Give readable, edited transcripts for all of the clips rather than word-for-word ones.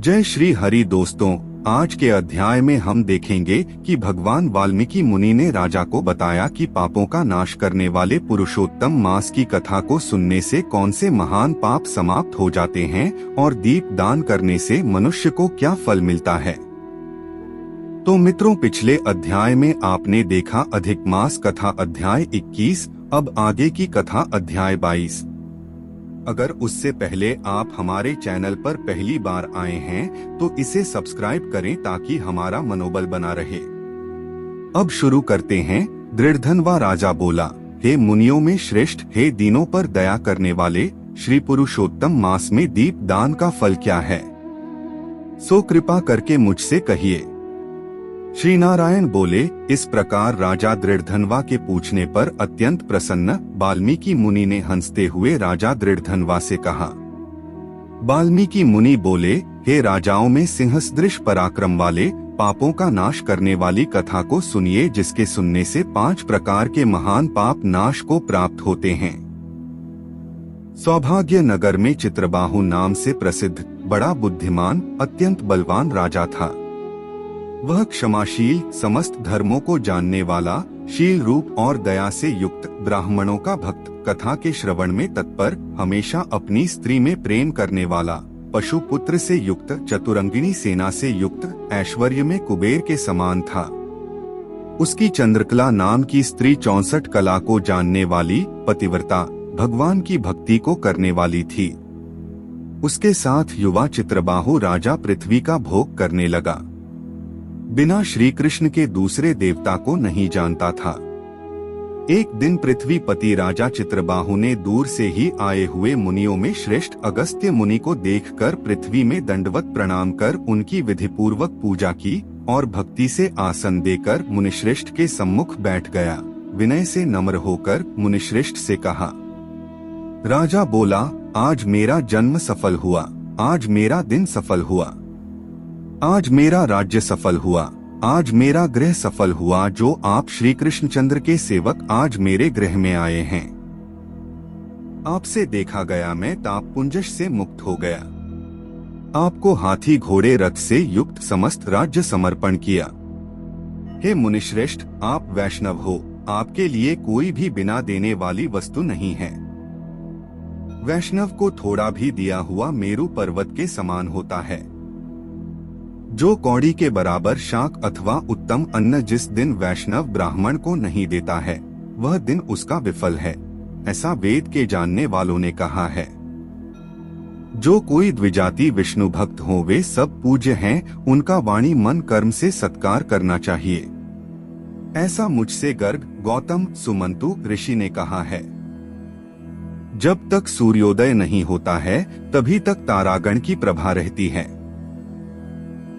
जय श्री हरि दोस्तों, आज के अध्याय में हम देखेंगे कि भगवान वाल्मीकि मुनि ने राजा को बताया कि पापों का नाश करने वाले पुरुषोत्तम मास की कथा को सुनने से कौन से महान पाप समाप्त हो जाते हैं और दीप दान करने से मनुष्य को क्या फल मिलता है। तो मित्रों, पिछले अध्याय में आपने देखा अधिक मास कथा अध्याय 21, अब आगे की कथा अध्याय 22। अगर उससे पहले आप हमारे चैनल पर पहली बार आए हैं तो इसे सब्सक्राइब करें ताकि हमारा मनोबल बना रहे। अब शुरू करते हैं। दृढ़धनवा राजा बोला, हे मुनियों में श्रेष्ठ, हे दीनों पर दया करने वाले, श्री पुरुषोत्तम मास में दीप दान का फल क्या है, सो कृपा करके मुझसे कहिए। श्री नारायण बोले, इस प्रकार राजा दृढ़धनवा के पूछने पर अत्यंत प्रसन्न वाल्मीकि मुनि ने हंसते हुए राजा दृढ़धनवा से कहा। वाल्मीकि मुनि बोले, हे राजाओं में सिंहसदृश पराक्रम वाले, पापों का नाश करने वाली कथा को सुनिए, जिसके सुनने से 5 प्रकार के महान पाप नाश को प्राप्त होते हैं। सौभाग्य नगर में चित्रबाहु नाम से प्रसिद्ध बड़ा बुद्धिमान अत्यंत बलवान राजा था। वह क्षमाशील, समस्त धर्मों को जानने वाला, शील रूप और दया से युक्त, ब्राह्मणों का भक्त, कथा के श्रवण में तत्पर, हमेशा अपनी स्त्री में प्रेम करने वाला, पशु पुत्र से युक्त, चतुरंगिणी सेना से युक्त, ऐश्वर्य में कुबेर के समान था। उसकी चंद्रकला नाम की स्त्री 64 कला को जानने वाली, पतिव्रता, भगवान की भक्ति को करने वाली थी। उसके साथ युवा चित्रबाहु राजा पृथ्वी का भोग करने लगा। बिना श्री कृष्ण के दूसरे देवता को नहीं जानता था। एक दिन पृथ्वीपति राजा चित्रबाहु ने दूर से ही आए हुए मुनियों में श्रेष्ठ अगस्त्य मुनि को देखकर पृथ्वी में दंडवत प्रणाम कर उनकी विधिपूर्वक पूजा की और भक्ति से आसन देकर मुनिश्रेष्ठ के सम्मुख बैठ गया। विनय से नम्र होकर मुनिश्रेष्ठ से कहा। राजा बोला, आज मेरा जन्म सफल हुआ, आज मेरा दिन सफल हुआ, आज मेरा राज्य सफल हुआ, आज मेरा गृह सफल हुआ, जो आप श्री कृष्णचंद्र के सेवक आज मेरे गृह में आए हैं। आपसे देखा गया मैं तापपुंजश से मुक्त हो गया। आपको हाथी घोड़े रथ से युक्त समस्त राज्य समर्पण किया। हे मुनिश्रेष्ठ, आप वैष्णव हो, आपके लिए कोई भी बिना देने वाली वस्तु नहीं है। वैष्णव को थोड़ा भी दिया हुआ मेरु पर्वत के समान होता है। जो कौड़ी के बराबर शाक अथवा उत्तम अन्न जिस दिन वैष्णव ब्राह्मण को नहीं देता है, वह दिन उसका विफल है, ऐसा वेद के जानने वालों ने कहा है। जो कोई द्विजाति विष्णु भक्त हो वे सब पूज्य हैं, उनका वाणी मन कर्म से सत्कार करना चाहिए। ऐसा मुझसे गर्ग, गौतम, सुमंतु ऋषि ने कहा है। जब तक सूर्योदय नहीं होता है तभी तक तारागण की प्रभा रहती है।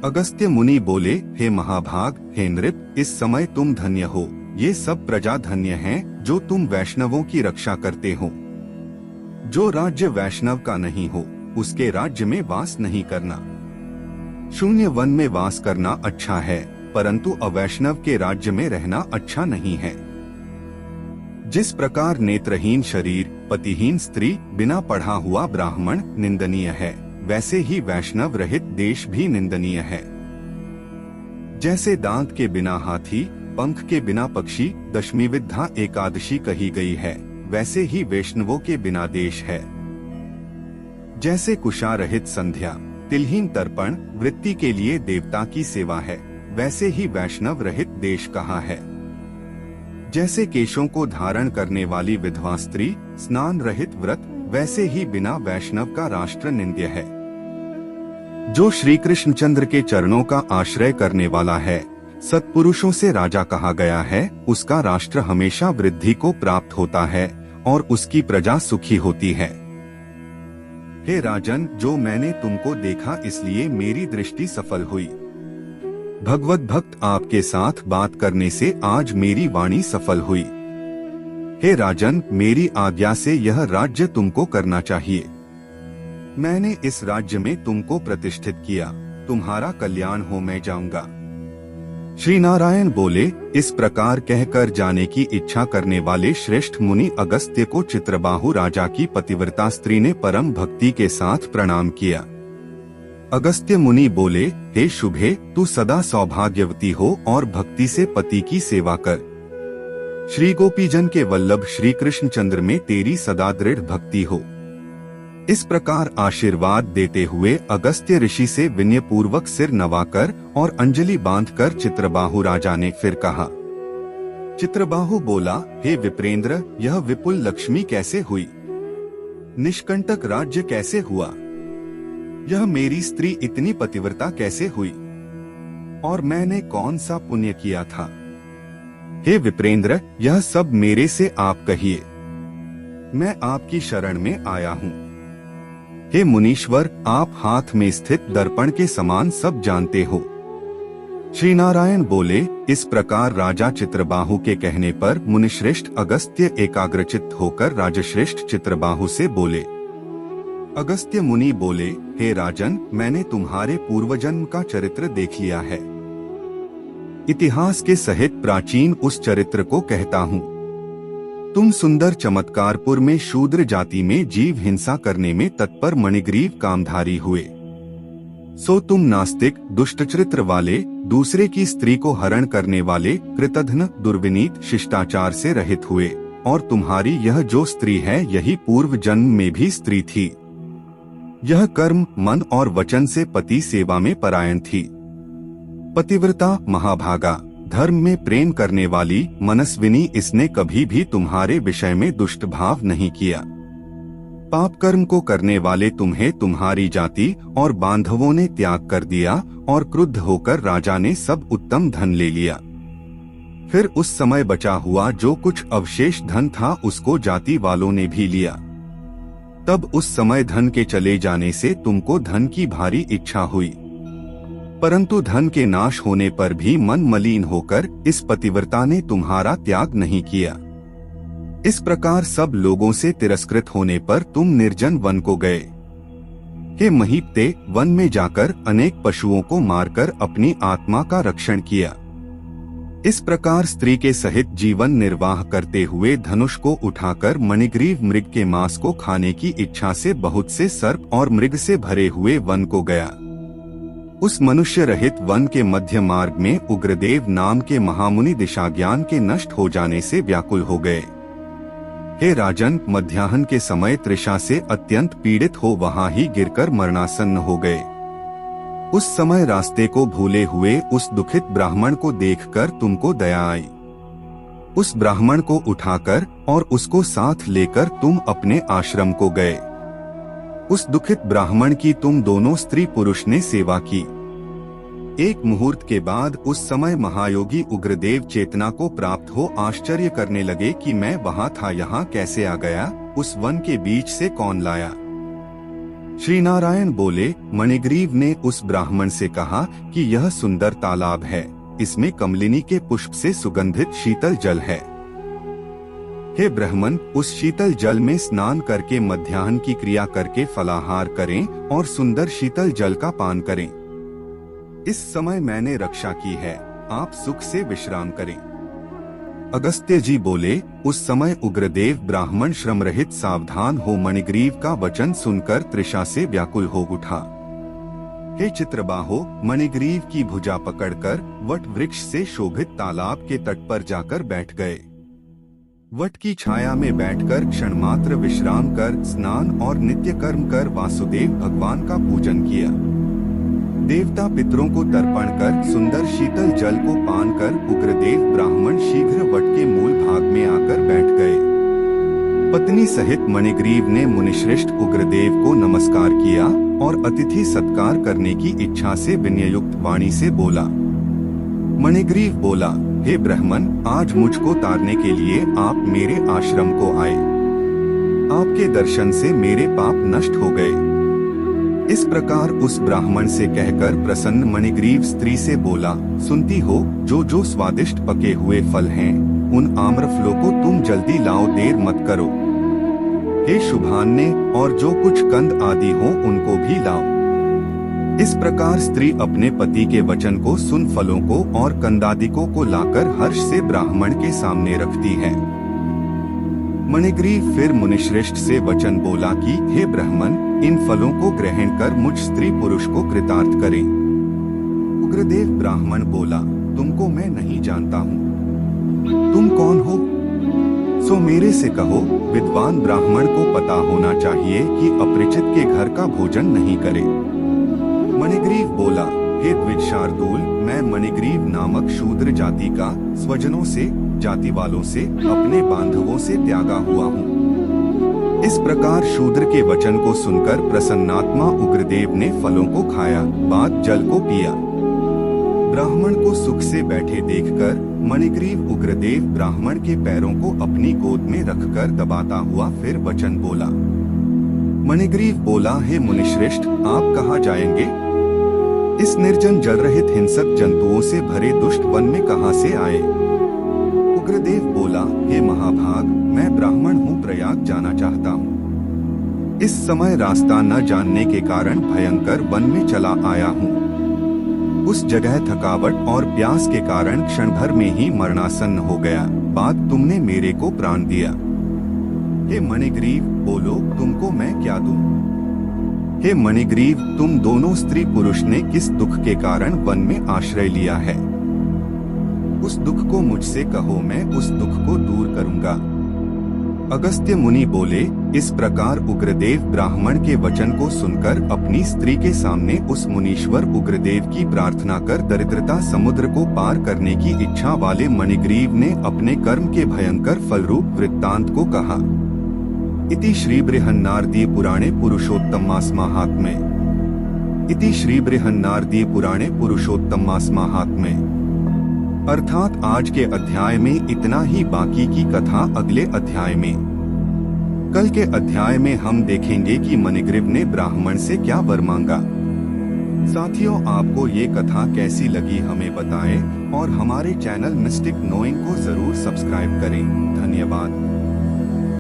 अगस्त्य मुनि बोले, हे महाभाग, हे नृप, इस समय तुम धन्य हो। ये सब प्रजा धन्य हैं जो तुम वैष्णवों की रक्षा करते हो। जो राज्य वैष्णव का नहीं हो उसके राज्य में वास नहीं करना। शून्य वन में वास करना अच्छा है, परंतु अवैष्णव के राज्य में रहना अच्छा नहीं है। जिस प्रकार नेत्रहीन शरीर, पतिहीन स्त्री, बिना पढ़ा हुआ ब्राह्मण निंदनीय है, वैसे ही वैष्णव रहित देश भी निंदनीय है। जैसे दांत के बिना हाथी, पंख के बिना पक्षी, दशमी विद्या एकादशी कही गई है, वैसे ही वैष्णवों के बिना देश है। जैसे कुशा रहित संध्या, तिलहीन तर्पण, वृत्ति के लिए देवता की सेवा है, वैसे ही वैष्णव रहित देश कहा है। जैसे केशों को धारण करने वाली विधवा स्त्री, स्नान रहित व्रत, वैसे ही बिना वैष्णव का राष्ट्र निंद्य है। जो श्री कृष्णचंद्र के चरणों का आश्रय करने वाला है, सत्पुरुषों से राजा कहा गया है, उसका राष्ट्र हमेशा वृद्धि को प्राप्त होता है और उसकी प्रजा सुखी होती है। हे राजन, जो मैंने तुमको देखा इसलिए मेरी दृष्टि सफल हुई। भगवत भक्त आपके साथ बात करने से आज मेरी वाणी सफल हुई। हे राजन, मेरी आज्ञा से यह राज्य तुमको करना चाहिए। मैंने इस राज्य में तुमको प्रतिष्ठित किया, तुम्हारा कल्याण हो, मैं जाऊंगा। श्री नारायण बोले, इस प्रकार कहकर जाने की इच्छा करने वाले श्रेष्ठ मुनि अगस्त्य को चित्रबाहु राजा की पतिव्रता स्त्री ने परम भक्ति के साथ प्रणाम किया। अगस्त्य मुनि बोले, हे शुभे, तू सदा सौभाग्यवती हो और भक्ति से पति की सेवा कर। श्री गोपीजन के वल्लभ श्री कृष्ण चंद्र में तेरी सदा दृढ़ भक्ति हो। इस प्रकार आशीर्वाद देते हुए अगस्त्य ऋषि से विनयपूर्वक सिर नवाकर और अंजलि बांधकर चित्रबाहु राजा ने फिर कहा। चित्रबाहु बोला, हे विप्रेंद्र, यह विपुल लक्ष्मी कैसे हुई? निष्कंटक राज्य कैसे हुआ? यह मेरी स्त्री इतनी पतिव्रता कैसे हुई? और मैंने कौन सा पुण्य किया था? हे विप्रेंद्र, यह सब मेरे से आप कहिए। मैं आपकी शरण में आया हूँ। हे मुनीश्वर, आप हाथ में स्थित दर्पण के समान सब जानते हो। श्री नारायण बोले, इस प्रकार राजा चित्रबाहु के कहने पर मुनिश्रेष्ठ अगस्त्य एकाग्रचित्त होकर राजश्रेष्ठ चित्रबाहु से बोले। अगस्त्य मुनि बोले, हे राजन, मैंने तुम्हारे पूर्वजन्म का चरित्र देख लिया है। इतिहास के सहित प्राचीन उस चरित्र को कहता हूँ। तुम सुंदर चमत्कारपुर में शूद्र जाति में जीव हिंसा करने में तत्पर मणिग्रीव कामधारी हुए। सो तुम नास्तिक, दुष्टचरित्र वाले, दूसरे की स्त्री को हरण करने वाले, कृतघ्न, दुर्विनीत, शिष्टाचार से रहित हुए। और तुम्हारी यह जो स्त्री है, यही पूर्व जन्म में भी स्त्री थी। यह कर्म, मन और वचन से पति सेवा में परायण थी। पतिव्रता, महाभागा, धर्म में प्रेम करने वाली, मनस्विनी, इसने कभी भी तुम्हारे विषय में दुष्ट भाव नहीं किया। पाप कर्म को करने वाले तुम्हें तुम्हारी जाति और बांधवों ने त्याग कर दिया और क्रुद्ध होकर राजा ने सब उत्तम धन ले लिया। फिर उस समय बचा हुआ जो कुछ अवशेष धन था उसको जाति वालों ने भी लिया। तब उस समय धन के चले जाने से तुमको धन की भारी इच्छा हुई, परंतु धन के नाश होने पर भी मन मलिन होकर इस पतिव्रता ने तुम्हारा त्याग नहीं किया। इस प्रकार सब लोगों से तिरस्कृत होने पर तुम निर्जन वन को गए। हे महीपते, वन में जाकर अनेक पशुओं को मारकर अपनी आत्मा का रक्षण किया। इस प्रकार स्त्री के सहित जीवन निर्वाह करते हुए धनुष को उठाकर मणिग्रीव मृग के मांस को खाने की इच्छा से बहुत से सर्प और मृग से भरे हुए वन को गया। उस मनुष्य रहित वन के मध्य मार्ग में उग्रदेव नाम के महामुनि दिशा ज्ञान के नष्ट हो जाने से व्याकुल हो गए। हे राजन, मध्याह्न के समय तृषा से अत्यंत पीड़ित हो वहां ही गिरकर मरणासन्न हो गए। उस समय रास्ते को भूले हुए उस दुखित ब्राह्मण को देखकर तुमको दया आई। उस ब्राह्मण को उठाकर और उसको साथ लेकर तुम अपने आश्रम को गए। उस दुखित ब्राह्मण की तुम दोनों स्त्री पुरुष ने सेवा की। एक मुहूर्त के बाद उस समय महायोगी उग्रदेव चेतना को प्राप्त हो आश्चर्य करने लगे कि मैं वहां था, यहाँ कैसे आ गया? उस वन के बीच से कौन लाया? श्री नारायण बोले, मणिग्रीव ने उस ब्राह्मण से कहा कि यह सुंदर तालाब है, इसमें कमलिनी के पुष्प से सुगंधित शीतल जल है। हे ब्राह्मण, उस शीतल जल में स्नान करके मध्याह्न की क्रिया करके फलाहार करें और सुंदर शीतल जल का पान करें। इस समय मैंने रक्षा की है, आप सुख से विश्राम करें। अगस्त्य जी बोले, उस समय उग्रदेव ब्राह्मण श्रम रहित सावधान हो मणिग्रीव का वचन सुनकर तृषा से व्याकुल हो उठा। हे चित्रबाहो, मणिग्रीव की भुजा पकड़कर वट वृक्ष से शोभित तालाब के तट पर जाकर बैठ गए। वट की छाया में बैठकर क्षण मात्र विश्राम कर स्नान और नित्य कर्म कर वासुदेव भगवान का पूजन किया। देवता पितरों को तर्पण कर सुंदर शीतल जल को पान कर उग्रदेव ब्राह्मण शीघ्र वट के मूल भाग में आकर बैठ गए। पत्नी सहित मणिग्रीव ने मुनिश्रेष्ठ उग्रदेव को नमस्कार किया और अतिथि सत्कार करने की इच्छा से विनययुक्त वाणी से बोला। मणिग्रीव बोला, हे ब्राह्मण, आज मुझको तारने के लिए आप मेरे आश्रम को आए। आपके दर्शन से मेरे पाप नष्ट हो गए। इस प्रकार उस ब्राह्मण से कहकर प्रसन्न मणिग्रीव स्त्री से बोला, सुनती हो, जो स्वादिष्ट पके हुए फल हैं, उन आम्रफलों को तुम जल्दी लाओ, देर मत करो। हे शुभान्य, और जो कुछ कंद आदि हो उनको भी लाओ। इस प्रकार स्त्री अपने पति के वचन को सुन फलों को और कंदादिकों को लाकर हर्ष से ब्राह्मण के सामने रखती है। मणिग्रीव फिर मुनिश्रेष्ठ से वचन बोला कि हे ब्राह्मण, इन फलों को ग्रहण कर मुझ स्त्री पुरुष को कृतार्थ करें। उग्रदेव ब्राह्मण बोला, तुमको मैं नहीं जानता हूँ, तुम कौन हो? सो मेरे से कहो। विद्वान ब्राह्मण को पता होना चाहिए कि अपरिचित के घर का भोजन नहीं करे। मणिग्रीव बोला, हे द्विज शार्दूल, मैं मणिग्रीव नामक शूद्र जाति का स्वजनों से, जाति वालों से, अपने बांधवों से त्यागा हुआ हूँ। इस प्रकार शूद्र के वचन को सुनकर प्रसन्नात्मा उग्रदेव ने फलों को खाया, बाद जल को पिया। ब्राह्मण को सुख से बैठे देखकर मणिग्रीव उग्रदेव ब्राह्मण के पैरों को अपनी गोद में रखकर दबाता हुआ फिर वचन बोला। मणिग्रीव बोला, हे मुनिश्रेष्ठ, आप कहाँ जाएंगे? इस निर्जन जल रहित हिंसक जंतुओं से भरे दुष्ट वन में कहाँ से आए? उग्रदेव बोला, हे महाभाग, मैं ब्राह्मण हूँ, प्रयाग जाना चाहता हूँ। इस समय रास्ता न जानने के कारण भयंकर वन में चला आया हूँ। उस जगह थकावट और प्यास के कारण क्षण भर में ही मरणासन्न हो गया, बाद तुमने मेरे को प्राण दिया। हे मणिग्रीव, बोलो, तुमको मैं क्या दूं? हे मणिग्रीव, तुम दोनों स्त्री पुरुष ने किस दुख के कारण वन में आश्रय लिया है? उस दुख को मुझसे कहो, मैं उस दुख को दूर करूंगा। अगस्त्य मुनि बोले, इस प्रकार उग्रदेव ब्राह्मण के वचन को सुनकर अपनी स्त्री के सामने उस मुनीश्वर उग्रदेव की प्रार्थना कर दरिद्रता समुद्र को पार करने की इच्छा वाले मणिग्रीव ने अपने कर्म के भयंकर फलरूप वृत्तांत को कहा। इति श्री बृहन्नारदीय पुराणे पुरुषोत्तमास महात्म्ये। इति श्री बृहन्नारदीय पुराणे पुरुषोत्तमास महात्म्ये। अर्थात आज के अध्याय में इतना ही, बाकी की कथा अगले अध्याय में। कल के अध्याय में हम देखेंगे कि मणिग्रीव ने ब्राह्मण से क्या वर मांगा। साथियों, आपको ये कथा कैसी लगी हमें बताएं और हमारे चैनल मिस्टिक नोइंग को जरूर सब्सक्राइब करें। धन्यवाद।